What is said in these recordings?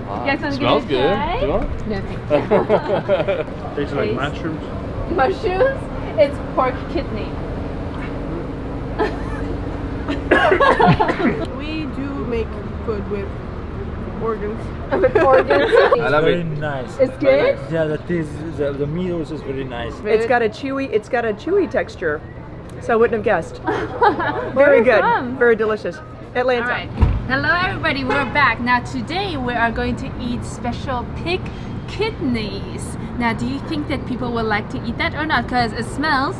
You guys want to Smells give it a good. try? You want? No, thanks. Tastes like mushrooms. Mushrooms? It's pork kidney. We do make food with organs. With organs. I love Very it. nice. It's good? Yeah, the meat also is very nice. It's got a chewy texture. So I wouldn't have guessed. Where Very are you good. from? Very delicious. Atlanta. All right. Hello everybody, we're back. Now today we are going to eat special pig kidneys. Now do you think that people will like to eat that or not? Because it smells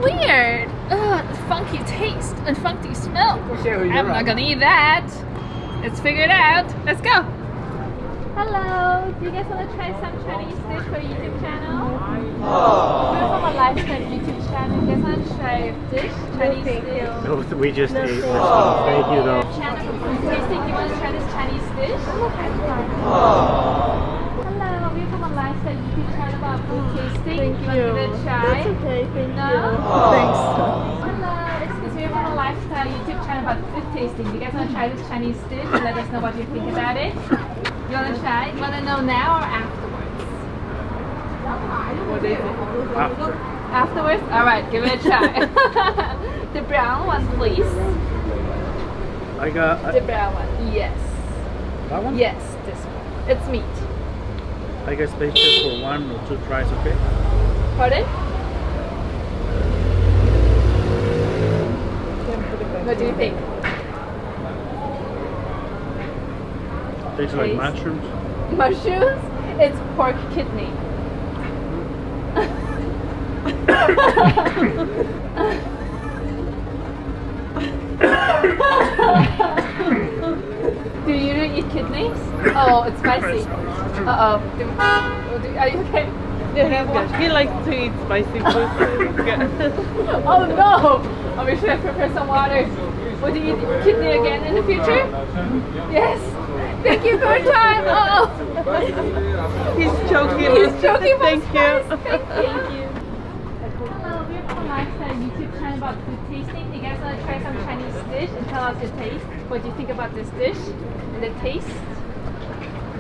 weird. Ugh, funky taste and funky smell. I'm not gonna eat that. Let's figure it out. Let's go. Hello, do you guys want to try some Chinese dish for YouTube channel? We're from a lifestyle YouTube channel. You guys want to try a dish? Chinese dish? No, we just ate this stuff. Thank you though. Channel for food tasting. You want to try this Chinese dish? Hello, we're from a lifestyle YouTube channel about food tasting. Thank you. Want to give it a try? That's okay, thank No? you. Thanks. Hello, it's because we're from a lifestyle YouTube channel about food tasting. You guys want to try this Chinese dish and let us know what you think about it? You want to try? You want to know now or afterwards? What is it? Afterwards? Alright, give it a try. The brown one, please. I got The brown one. Yes. that one. Yes, this one. It's meat. I got space just for 1 or 2 tries, okay? Pardon? What do you think? Tastes like Taste. mushrooms. Mushrooms? It's pork kidney. Do you usually eat kidneys? Oh, it's spicy. Uh-oh. Are you okay? He likes to eat spicy food. Oh no! Oh, we should have prepared some water. Would you eat kidney again in the future? Yes. Thank you for your time. Oh. He's choking. He's choking from Thank you. spice. Thank you. Hello, we're from a lifestyle YouTube channel about food tasting. You guys want to try some Chinese dish and tell us your taste? What do you think about this dish and the taste?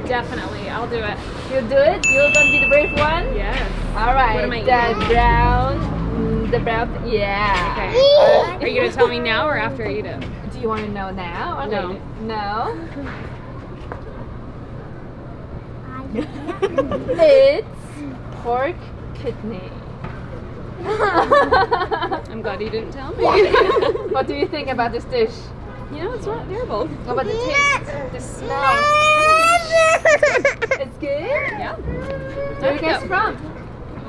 Definitely, I'll do it. You'll do it? You're gonna be the brave one? Yes. All right. What am I The eating? brown. Yeah. Okay. Are you gonna tell me now or after I eat it? Do you want to know now or No. later? No. It's pork kidney. I'm glad you didn't tell me. What do you think about this dish? You know, it's not terrible. What about the taste? The smell? It's good? Yeah. Where are you guys from?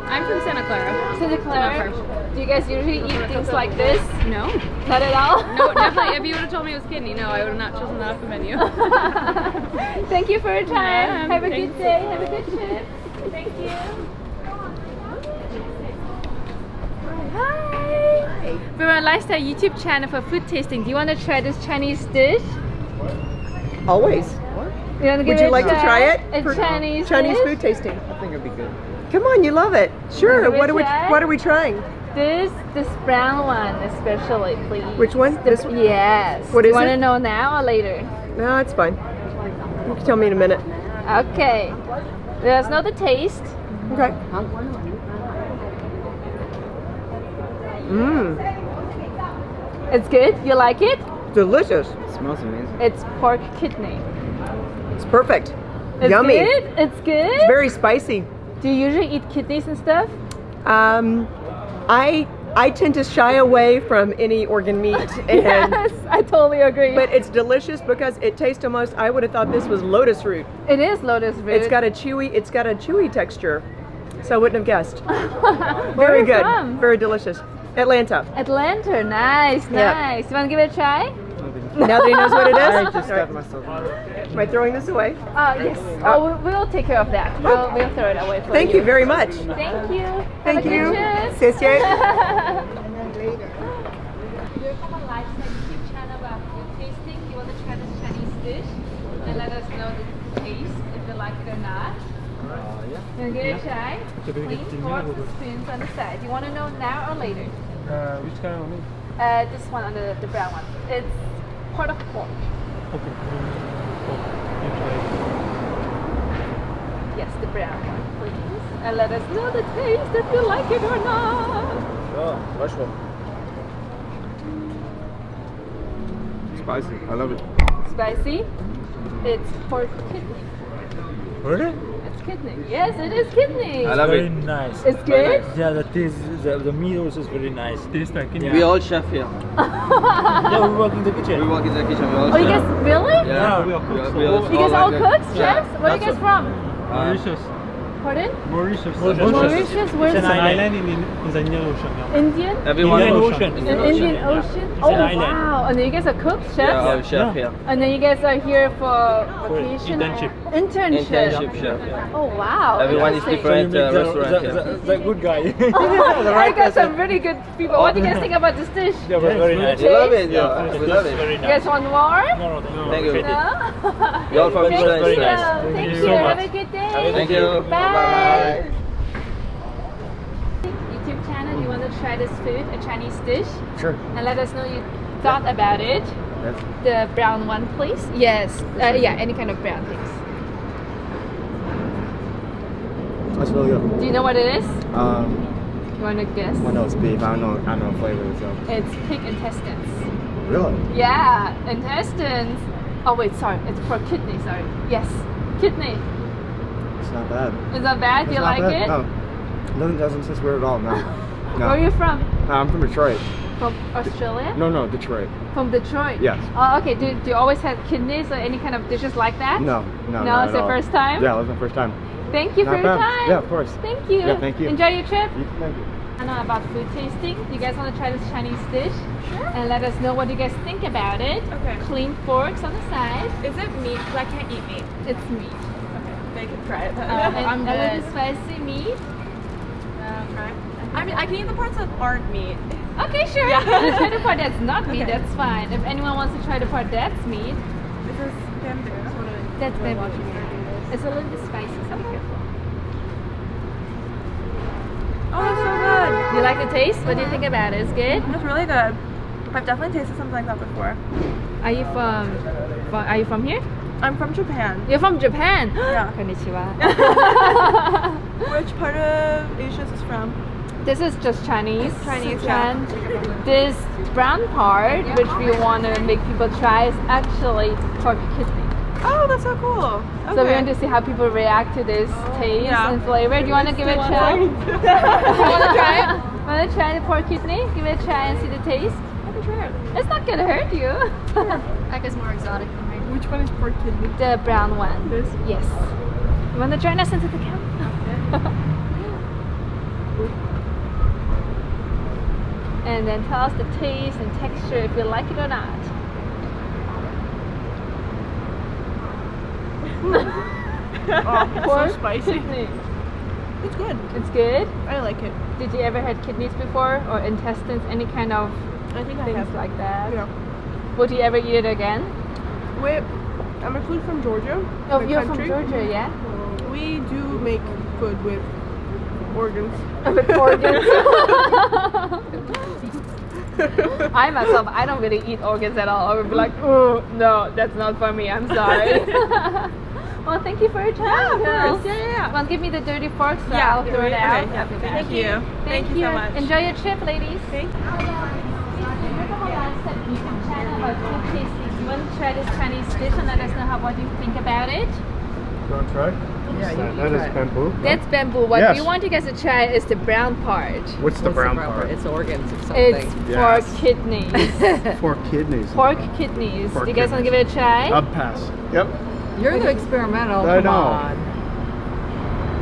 I'm from Santa Clara. Santa Clara? Do you guys usually eat things like this? No. Not at all? No, definitely. If you would have told me it was kidney, no, I would have not chosen that off the menu. Thank you for your time. Yeah, Have a thanks. good day. Have a good trip. Thank you. Hi. We're on a lifestyle YouTube channel for food tasting. Do you want to try this Chinese dish? Always. You want to give Would you it like a to try it? A For Chinese Chinese dish? food tasting. I think it'd be good. Come on, you love it. Sure. Give it What a are we try. What are we trying? This brown one especially, please. Which one? This one? Yes. What Do is you want it? to know now or later? No, it's fine. You can tell me in a minute. Okay. Let us know the taste. Okay. Mmm. It's good? You like it? Delicious. It smells amazing. It's pork kidney. It's perfect. It's Yummy. good? It's good? It's very spicy. Do you usually eat kidneys and stuff? I tend to shy away from any organ meat, and Yes, I totally agree. but it's delicious because it tastes almost. I would have thought this was lotus root. it is lotus root. It's got a chewy texture, so I wouldn't have guessed. Where Very are you good. from? Very delicious. Atlanta. Atlanta. Nice, Yeah. nice. You want to give it a try? Now that he knows what it is. I just All right. got myself. Am I throwing this away? Yes. Oh, we'll take care of that. We'll throw it away for Thank you very much. Thank you. Thank Have a you. good trip. Seeya. We're from a lifestyle YouTube channel about food tasting. You want to try this Chinese dish and let us know the taste, if you like it or not. Yeah. You want to give it a try? Clean forks and spoons on the side. You want to know now or later? Which kind of meat? This one on the brown one. It's part of pork. Okay. beautiful. You try it. Yes, the brown one, please. And let us know the taste if you like it or not. Oh, wonderful. Spicy. I love it. Spicy. It's pork kidney. Really? It's kidney. Yes, it is kidney. I love Very it. nice. It's good? Yeah, the taste, the meat also is very nice. Taste like it. Yeah. We all chef here. Yeah, we work in the kitchen. We work in the kitchen. We all Oh, you chef. guys, really? Yeah, we are cooks. we all You guys all like cooks, that. chefs? Yeah, Where are you that's guys from? Mauritius. Pardon? Mauritius. Mauritius? Where's It's an it? island in the Indian Ocean. Yeah. Indian? Everyone Indian knows. Ocean. In Indian Ocean? It's Oh, an island. wow. And then you guys are cooks, chefs? Yeah, our chef Yeah. here. And then you guys are here for vacation? internship. Internship. Internship chef. Yeah. Oh, wow. Everyone is Interesting. different restaurant here. the good guy. Oh, you guys are really good people. What do you guys think about this dish? Yeah, but very nice. We love it. Yeah, Yeah, we love it. very You nice. guys want more? No, Thank you. No? We all from Thank Israel. you. Very nice. Thank you you. so Have much. a good day. Thank you. Bye. YouTube channel, you want to try this food, a Chinese dish? Sure. And let us know you thought about it. Yes. The brown one, please. Yes. Yeah, any kind of brown things. That's really good. Do you know what it is? Um, You want to guess? I know it's beef. I don't know flavor. So It's pig intestines. really, Yeah, intestines. Oh wait, sorry, it's pork kidney. Sorry. Yes, kidney. it's not bad. Is that bad? Do It's you not like bad. it? No, doesn't taste weird at all. No. Where are you from? I'm from Detroit. From Australia? No, Detroit. From Detroit? Yes. Oh, okay. Do you always have kidneys or any kind of dishes like that? No, No, not it's at the all. first time? Yeah, it was my first time. Thank you Not for your bad. time. Yeah, of course. Thank you. Yeah, thank you. Enjoy your trip. Thank you. I know about food tasting. You guys want to try this Chinese dish? Sure. And let us know what you guys think about it. Okay. Clean forks on the side. Is it meat? 'Cause I can't eat meat. It's meat. Okay, they can try it. And I'm a little good. spicy meat. Try. I mean, I can eat the parts that aren't meat. Okay, sure. Yeah. You try the part that's not meat, Okay. that's fine. If anyone wants to try the part that's meat, This is bamboo. that's bamboo. It's a little bit spicy, so be careful. Oh, it's so good. You like the taste? What do you think about it? It's good? It's really good. I've definitely tasted something like that before. Are you from here? I'm from Japan. You're from Japan? Yeah. Konnichiwa. Which part of Asia is this from? This is just Chinese. Chinese, And this brown part, which we want to make people try, is actually pork kidney. Oh, that's so cool. Okay. So we want to see how people react to this taste Yeah. and flavor. Do you want to give it a try? You want to try it? Want to try the pork kidney? Give it a try and see the taste. I can try it. It's not gonna hurt you. I guess more exotic than mine. Which one is pork kidney? The brown one. This? Yes. You want to join us into the camp? And then tell us the taste and texture if you like it or not. Pork spicy. kidney. It's good. It's good. I like it. Did you ever had kidneys before or intestines? Any kind of I think I things have. like that? Yeah. Would you ever eat it again? Wait, I'm actually from Georgia. Oh, the you're country. from Georgia, yeah? We do make food with organs. With organs. I myself, I don't really eat organs at all. I would be like, oh, no, that's not for me. I'm sorry. Well, thank you for your time. Yeah, of girls. course. Yeah. Well, give me the dirty fork, so Yeah, I'll throw it out. okay, yeah, after thank that. you. Thank you so much. Enjoy your trip, ladies. Thank you. YouTube channel about food tasting. You want to try this Chinese dish and let us know what you think about it? You want to try? Yeah, that is bamboo. That's bamboo. What Yes. we want you guys to try is the brown part. What's the brown part? It's organs of something. It's pork Yes. kidneys. For kidneys. Pork kidneys. Pork Do you guys want to give it a try? I'll pass. Yep. You're the experimental. I Come know. on.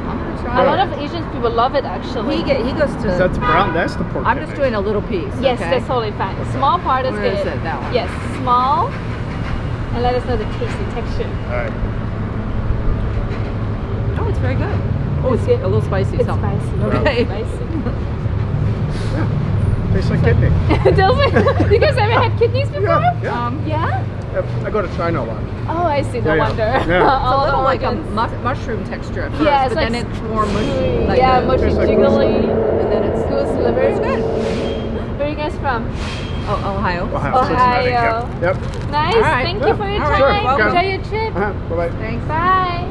I'm gonna try A lot it. of Asian people love it actually. He goes to. That's brown. That's the pork. I'm just doing a little piece. Yes, okay? that's totally fine. Small part is Where good. is it? That one? Yes, small. And let us know the taste and texture. All right. Oh, it's very good. Oh, it's good. a little spicy. It's something. spicy. Okay. Spicy. Tastes like kidney. Does it? You guys ever had kidneys before? Yeah. Yeah? Yep. I go to China a lot. Oh, I see. No Yeah, yeah. wonder. Yeah. It's a All the little like a organs. mushroom texture at first, Yeah, it's but like then it's more mushy. Like yeah, a- mushy, Tastes like jiggly. And then it's Goose liver. It's good. Where are you guys from? Ohio. Ohio. Cincinnati. Ohio. Yep. Nice. All right. Thank you for your All time. right. Welcome. Enjoy your trip. Bye bye. Thanks. Bye.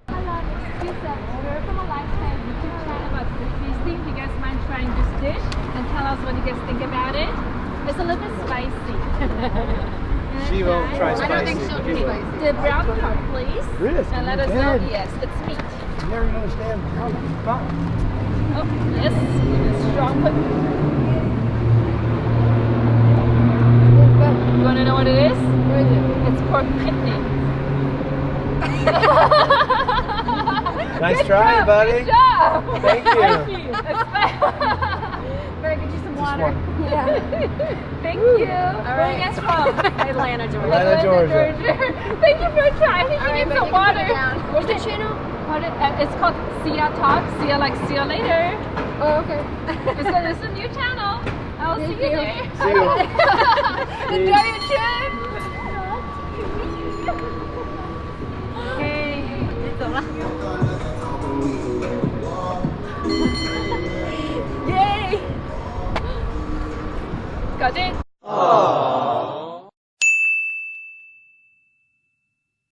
Hello, excuse us. We're from a lifestyle YouTube channel about food tasting. Do you guys mind trying this dish and tell us what you guys think about it? It's a little bit spicy. She won't try I don't think spicy, she'll but he do will. The brown part, please. Really? And let us know. Yes, it's meat. You never understand how to stop. Oh, yes. Strong put. You want to know what it is? What is it? It's pork kidney. Nice Good try, job, buddy. Good job. Thank you. Better get you some Just water. one. Yeah. Thank you. Where are you guys from? Atlanta, Georgia. Atlanta, Georgia. Thank you for trying. I think you need some water. What's the channel? It's called Seeya Talk. Seeya like see you later. Oh, okay. It's a new channel. I will see you there. See you. Enjoy your trip. Hey. Yay! Got it.